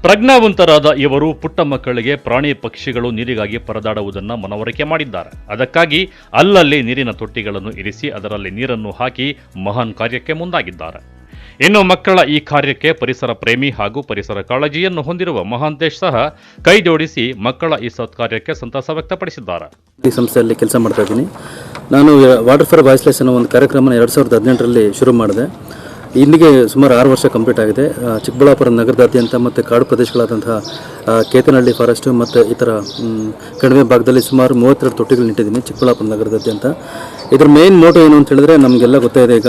ಪ್ರಜ್ಞಾವಂತರಾದ ಇವರು ಪುಟ್ಟ ಮಕ್ಕಳಿಗೆ ಪ್ರಾಣಿ ಪಕ್ಷಿಗಳು ನೀರಿಗಾಗಿ ಪರದಾಡುವುದನ್ನು ಮನವರಿಕೆ ಮಾಡಿದ್ದಾರೆ. ಅದಕ್ಕಾಗಿ ಅಲ್ಲಲ್ಲಿ ನೀರಿನ ತೊಟ್ಟಿಗಳನ್ನು ಇರಿಸಿ ಅದರಲ್ಲಿ ನೀರನ್ನು ಹಾಕಿ ಮಹಾನ್ ಕಾರ್ಯಕ್ಕೆ ಮುಂದಾಗಿದ್ದಾರೆ. ಇನ್ನು ಮಕ್ಕಳ ಈ ಕಾರ್ಯಕ್ಕೆ ಪರಿಸರ ಪ್ರೇಮಿ ಹಾಗೂ ಪರಿಸರ ಕಾಳಜಿಯನ್ನು ಹೊಂದಿರುವ ಮಹಾಂತೇಶ್ ಸಹ ಕೈ ಜೋಡಿಸಿ ಮಕ್ಕಳ ಈ ಸತ್ಕಾರ್ಯಕ್ಕೆ ಸಂತಸ ವ್ಯಕ್ತಪಡಿಸಿದ್ದಾರೆ. ಈ ಸಂಸ್ಥೆಯಲ್ಲಿ ಕೆಲಸ ಮಾಡ್ತಾ ಇದ್ದೀನಿ. ನಾನು ವಾಟರ್ ಫಾರ್ ವಾಯ್ಸ್ಲೆಸ್ ಅನ್ನೋ ಒಂದು ಕಾರ್ಯಕ್ರಮನ 2018ರಲ್ಲಿ ಶುರು ಮಾಡಿದೆ. ಇಲ್ಲಿಗೆ ಸುಮಾರು 6 ವರ್ಷ ಕಂಪ್ಲೀಟ್ ಆಗಿದೆ. ಚಿಕ್ಕಬಳ್ಳಾಪುರ ನಗರದಾದ್ಯಂತ ಮತ್ತು ಕಾಡು ಪ್ರದೇಶಗಳಾದಂತಹ ಕೇತನಹಳ್ಳಿ ಫಾರೆಸ್ಟು ಮತ್ತು ಇತರ ಕಡಿಮೆ ಭಾಗದಲ್ಲಿ ಸುಮಾರು 32 ತೊಟ್ಟಿಗಳು ನಿಟ್ಟಿದ್ದೀನಿ ಚಿಕ್ಕಬಳ್ಳಾಪುರ ನಗರದಾದ್ಯಂತ. ಇದರ ಮೇನ್ ಮೋಟೋ ಏನು ಅಂತ ಹೇಳಿದ್ರೆ, ನಮಗೆಲ್ಲ ಗೊತ್ತಾಯಿದೆ ಈಗ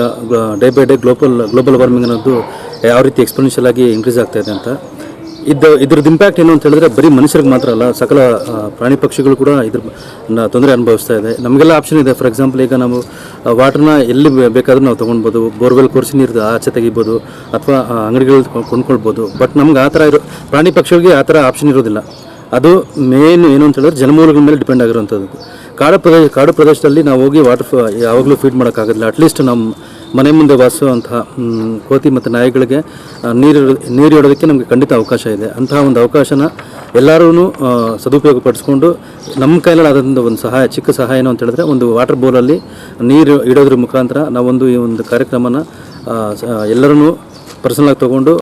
day by day global warming ಅನ್ನೋದು ಯಾವ ರೀತಿ ಎಕ್ಸ್ಪೋನೆನ್ಷಿಯಲ್ ಆಗಿ ಇನ್ಕ್ರೀಸ್ ಆಗ್ತಾ ಇದೆ ಅಂತ. ಇದ್ರದ್ದು ಇಂಪ್ಯಾಕ್ಟ್ ಏನು ಅಂತ ಹೇಳಿದ್ರೆ ಬರೀ ಮನುಷ್ಯರಿಗೆ ಮಾತ್ರ ಅಲ್ಲ, ಸಕಲ ಪ್ರಾಣಿ ಪಕ್ಷಿಗಳು ಕೂಡ ಇದ್ರ ತೊಂದರೆ ಅನುಭವಿಸ್ತಾ ಇದೆ. ನಮಗೆಲ್ಲ ಆಪ್ಷನ್ ಇದೆ. ಫಾರ್ ಎಕ್ಸಾಂಪಲ್, ಈಗ ನಾವು ವಾಟರ್ನ ಎಲ್ಲಿ ಬೇಕಾದರೂ ನಾವು ತೊಗೊಳ್ಬೋದು, ಬೋರ್ವೆಲ್ ಕೊರೆಸಿ ನೀರು ಆಚೆ ತೆಗಿಬೋದು ಅಥವಾ ಅಂಗಡಿಗಳಲ್ಲಿ ಕೊಂಡ್ಕೊಳ್ಬೋದು. ಬಟ್ ನಮ್ಗೆ ಆ ಥರ ಪ್ರಾಣಿ ಪಕ್ಷಿಗಳಿಗೆ ಆ ಥರ ಆಪ್ಷನ್ ಇರೋದಿಲ್ಲ. ಅದು ಮೇನ್ ಏನು ಅಂತ ಹೇಳಿದ್ರೆ ಜಲಮೂಲಗಳ ಮೇಲೆ ಡಿಪೆಂಡ್ ಆಗಿರುವಂಥದ್ದು. ಕಾಡು ಪ್ರದೇಶದಲ್ಲಿ ನಾವು ಹೋಗಿ ಯಾವಾಗಲೂ ಫೀಡ್ ಮಾಡೋಕ್ಕಾಗೋದಿಲ್ಲ. ಅಟ್ಲೀಸ್ಟ್ ನಮ್ಮ ಮನೆ ಮುಂದೆ ವಾಸಿಸುವಂತಹ ಕೋತಿ ಮತ್ತು ನಾಯಿಗಳಿಗೆ ನೀರು ಇಡೋದಕ್ಕೆ ನಮಗೆ ಖಂಡಿತ ಅವಕಾಶ ಇದೆ. ಅಂತಹ ಒಂದು ಅವಕಾಶನ ಎಲ್ಲರೂ ಸದುಪಯೋಗ ಪಡಿಸ್ಕೊಂಡು ನಮ್ಮ ಕೈಯಲ್ಲಿ ಆದಂಥ ಒಂದು ಚಿಕ್ಕ ಸಹಾಯ ಏನು ಅಂತ ಹೇಳಿದ್ರೆ, ಒಂದು ವಾಟರ್ ಬೌಲಲ್ಲಿ ನೀರು ಇಡೋದ್ರ ಮುಖಾಂತರ ನಾವೊಂದು ಈ ಒಂದು ಕಾರ್ಯಕ್ರಮನ ಎಲ್ಲರೂ ಪರ್ಸನಲಾಗಿ ತೊಗೊಂಡು